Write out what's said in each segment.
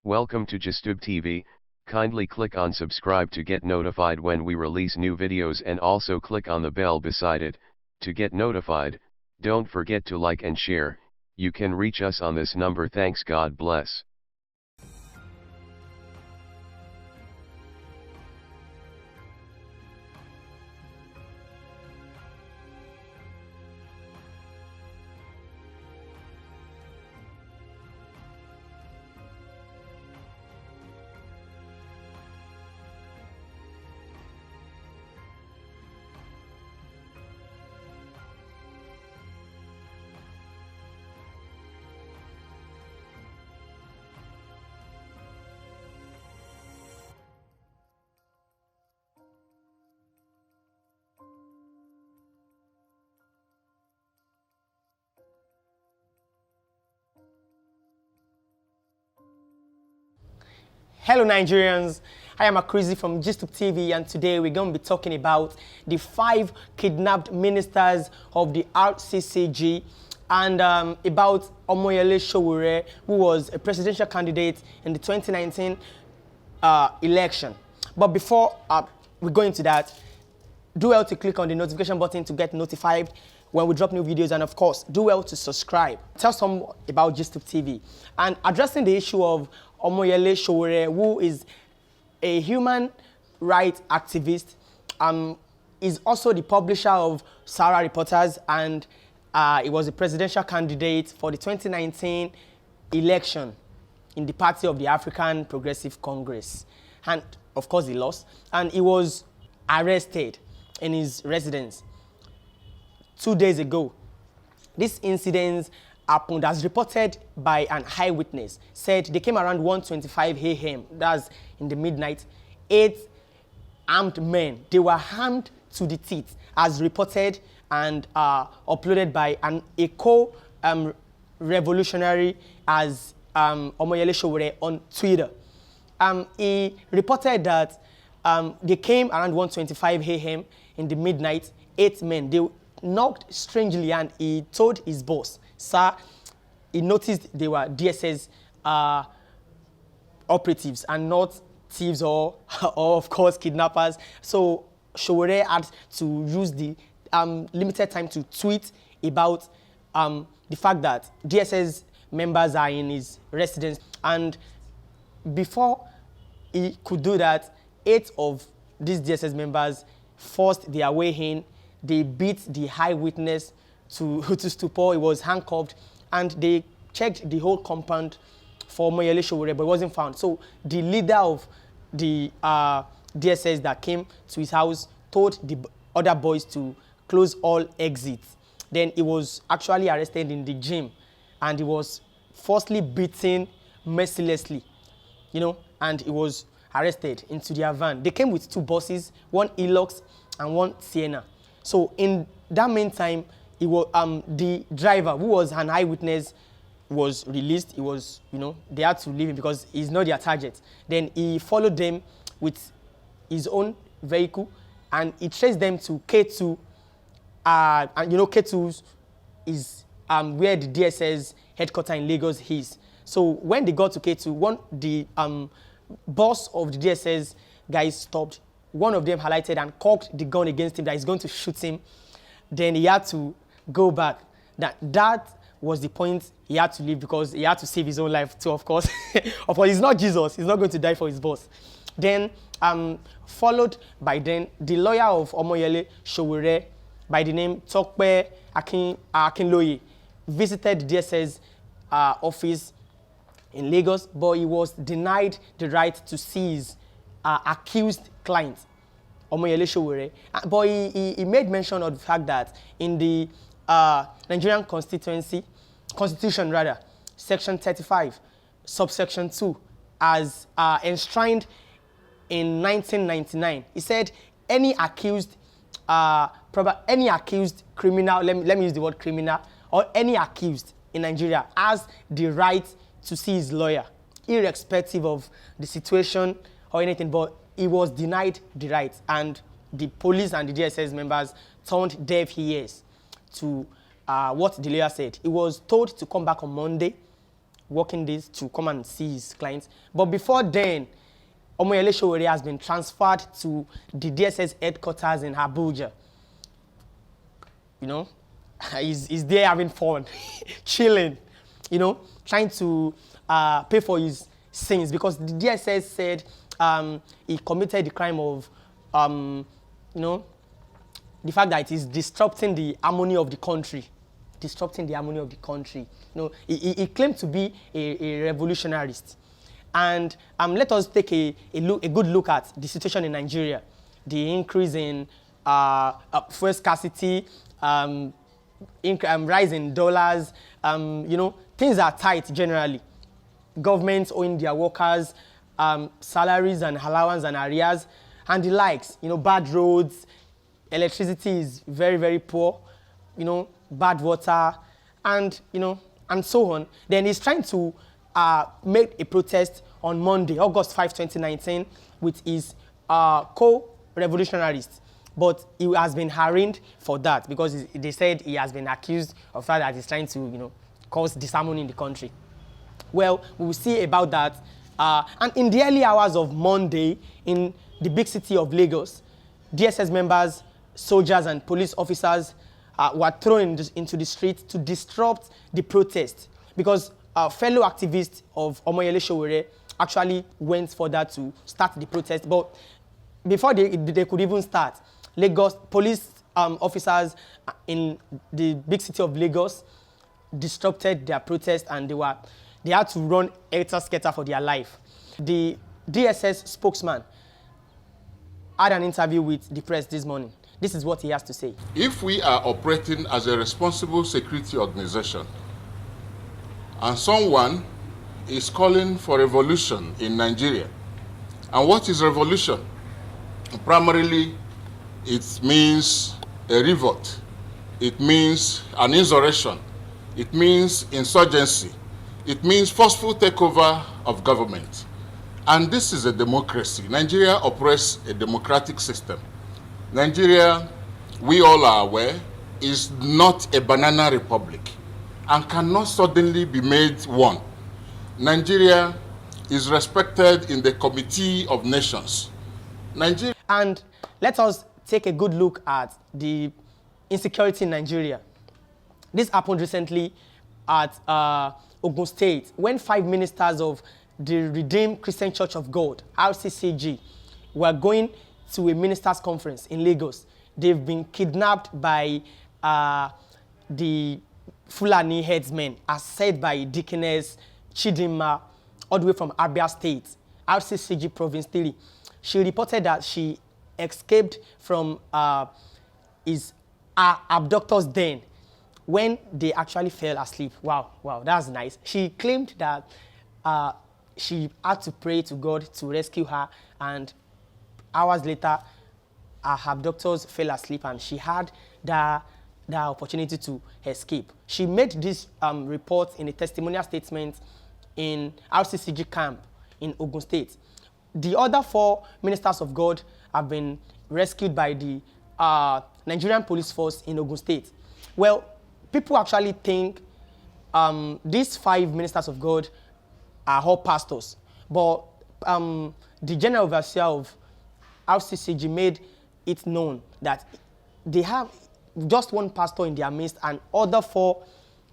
Welcome to Gistube TV, kindly click on subscribe to get notified when we release new videos and also click on the bell beside it, to get notified. Don't forget to like and share. You can reach us on this number. Thanks, God bless. Hello Nigerians, I am Akrizi from Gistube TV, and today we're going to be talking about the 5 kidnapped ministers of the RCCG and about Omoyele Sowore, who was a presidential candidate in the 2019 election. But before we go into that, do well to click on the notification button to get notified when we drop new videos, and of course, do well to subscribe. Tell someone about Gistube TV. And addressing the issue of Omoyele Sowore, who is a human rights activist, is also the publisher of SOWORE Reporters, and he was a presidential candidate for the 2019 election in the party of the African Progressive Congress. And of course, he lost, and he was arrested in his residence 2 days ago. This incident happened as reported by an eyewitness. Said they came around 1:25 a.m. That's in the midnight. 8 armed men. They were armed to the teeth, as reported and uploaded by an eco-revolutionary as Omoyele Sowore on Twitter. He reported that they came around 1:25 a.m. in the midnight. 8 men. They knocked strangely, and he told his boss, sir, he noticed they were DSS operatives and not thieves or of course kidnappers. So Sowore had to use the limited time to tweet about the fact that DSS members are in his residence. And before he could do that, 8 of these DSS members forced their way in. They beat the eyewitness to stupor. He was handcuffed, and they checked the whole compound for Omoyele Sowore, but it wasn't found. So the leader of the DSS that came to his house told the other boys to close all exits. Then he was actually arrested in the gym, and he was forcibly beaten mercilessly, and he was arrested into their van. They came with 2 buses, one Hilux and one Sienna. So in that meantime, it was, the driver, who was an eyewitness, was released. He was, they had to leave him because he's not their target. Then he followed them with his own vehicle, and he traced them to K2. And K2 is where the DSS headquarters in Lagos is. So when they got to K2, the boss of the DSS guys stopped. One of them highlighted and cocked the gun against him that he's going to shoot him. Then he had to go back. That was the point. He had to leave because he had to save his own life too, of course. Of course, he's not Jesus. He's not going to die for his boss. Then, followed by the lawyer of Omoyele Sowore by the name Tokpe Akinloye visited the DSS office in Lagos, but he was denied the right to see his accused client, Omoyele Sowore. But he made mention of the fact that in the Nigerian Constitution, Section 35, subsection 2, as enshrined in 1999, he said any accused criminal, let me use the word criminal, or any accused in Nigeria has the right to see his lawyer, irrespective of the situation or anything. But he was denied the right, and the police and the DSS members turned deaf ears to what the lawyer said. He was told to come back on Monday working days to come and see his clients. But before then, Omoyele Sowore has been transferred to the DSS headquarters in Abuja. You know, he's there having fun, chilling, you know, trying to pay for his sins, because the DSS said he committed the crime of, you know, the fact that it is disrupting the harmony of the country. Disrupting the harmony of the country. You know, he claimed to be a revolutionarist. And let us take a good look at the situation in Nigeria. The increase in fuel scarcity, rise in dollars, you know, things are tight generally. Governments owing their workers salaries and allowance and arrears and the likes. You know, bad roads, electricity is very, very poor, you know, bad water, and, you know, and so on. Then he's trying to make a protest on Monday, August 5, 2019, with his co-revolutionaries. But he has been arraigned for that because they said he has been accused of that he's trying to, you know, cause disharmony in the country. Well, we will see about that. And in the early hours of Monday, in the big city of Lagos, DSS members, soldiers, and police officers were thrown into the streets to disrupt the protest because fellow activists of Omoyele Sowore actually went further to start the protest. But before they could even start, Lagos police officers in the big city of Lagos disrupted their protest, and they had to run helter-skelter for their life. The DSS spokesman had an interview with the press this morning. This is what he has to say. If we are operating as a responsible security organization and someone is calling for revolution in Nigeria, and what is revolution? Primarily, it means a revolt. It means an insurrection. It means insurgency. It means forceful takeover of government. And this is a democracy. Nigeria operates a democratic system. Nigeria, we all are aware, is not a banana republic and cannot suddenly be made one. Nigeria is respected in the Committee of Nations. Nigeria. And let us take a good look at the insecurity in Nigeria. This happened recently at Ogun State when 5 ministers of the Redeemed Christian Church of God, RCCG, were going to a ministers' conference in Lagos. They've been kidnapped by the Fulani headsmen, as said by Deaconess Chidinma, all the way from Abia State, RCCG Province 3. She reported that she escaped from his abductor's den when they actually fell asleep. Wow, that's nice. She claimed that she had to pray to God to rescue her, and hours later, her abductors fell asleep and she had the opportunity to escape. She made this report in a testimonial statement in RCCG camp in Ogun State. The other 4 ministers of God have been rescued by the Nigerian police force in Ogun State. Well, people actually think these 5 ministers of God are all pastors, but the general overseer of RCCG made it known that they have just 1 pastor in their midst and other 4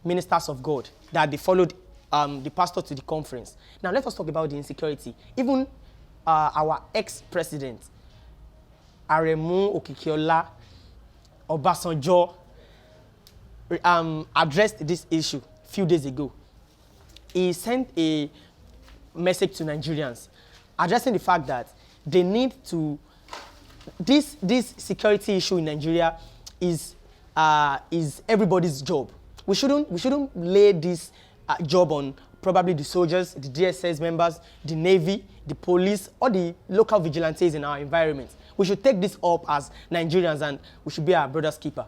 ministers of God that they followed the pastor to the conference. Now let us talk about the insecurity. Even our ex-president, Aremu Okikiola Obasanjo, addressed this issue a few days ago. He sent a message to Nigerians addressing the fact that they need to, this security issue in Nigeria is everybody's job. We shouldn't lay this job on probably the soldiers, the DSS members, the Navy, the police, or the local vigilantes in our environment. We should take this up as Nigerians, and we should be our brother's keeper.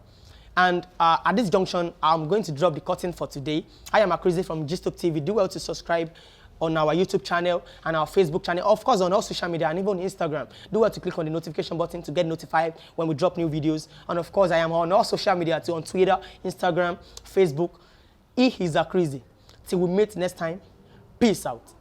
And at this junction, I'm going to drop the curtain for today. I am Akrizi from Gistop TV. Do well to subscribe on our YouTube channel and our Facebook channel, of course on all social media and even on Instagram. Do well to click on the notification button to get notified when we drop new videos. And of course, I am on all social media too, on Twitter, Instagram, Facebook. He is Akrizi. Till we meet next time, Peace out.